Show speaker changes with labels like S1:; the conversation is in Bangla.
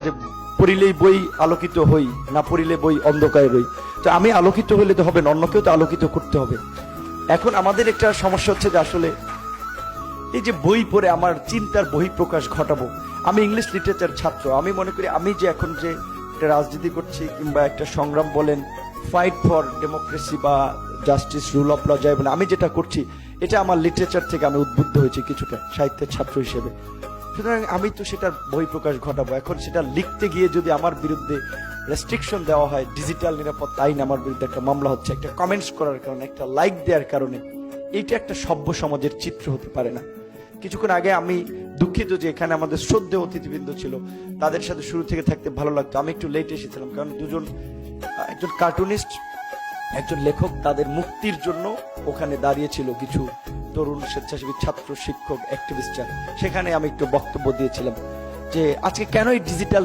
S1: যে পড়িলেই বই আলোকিত হই, না পড়িলে বই অন্ধকারে রই। তো আমি আলোকিত হইলে তো হবে না, অন্যকেও তো আলোকিত করতে হবে। এখন আমাদের একটা সমস্যা হচ্ছে যে আসলে এই যে বই পড়ে আমার চিন্তার বহিঃপ্রকাশ ঘটাবো। আমি ইংলিশ লিটারেচার ছাত্র, আমি মনে করি আমি যে এখন যে একটা রাজনীতি করছি কিংবা একটা সংগ্রাম বলেন, ফাইট ফর ডেমোক্রেসি বা জাস্টিস, রুল অফ ল যাই বলে, আমি যেটা করছি এটা আমার লিটারেচার থেকে আমি উদ্বুদ্ধ হয়েছি কিছুটা সাহিত্যের ছাত্র হিসেবে। সুতরাং আমি তো সেটার বহিঃপ্রকাশ ঘটাবো। এখন সেটা লিখতে গিয়ে যদি আমার বিরুদ্ধে রেস্ট্রিকশন দেওয়া হয়, ডিজিটাল নিরাপত্তা আইন, আমার বিরুদ্ধে একটা মামলা হচ্ছে একটা কমেন্টস করার কারণে, একটা লাইক দেওয়ার কারণে, এইটা একটা সভ্য সমাজের চিত্র হতে পারে না। কিছুক্ষণ আগে আমি দুঃখিত যে এখানে আমাদের শ্রদ্ধেয় অতিথিবৃন্দ ছিল, তাদের সাথে শুরু থেকে থাকতে ভালো লাগতো। আমি একটু লেট এসেছিলাম কারণ একজন কার্টুনিস্ট, একজন লেখক, তাদের মুক্তির জন্য ওখানে দাঁড়িয়েছিল কিছু তরুণ স্বেচ্ছাসেবী ছাত্র, শিক্ষক, অ্যাক্টিভিস্টরা। সেখানে আমি একটু বক্তব্য দিয়েছিলাম যে আজকে কেন এই ডিজিটাল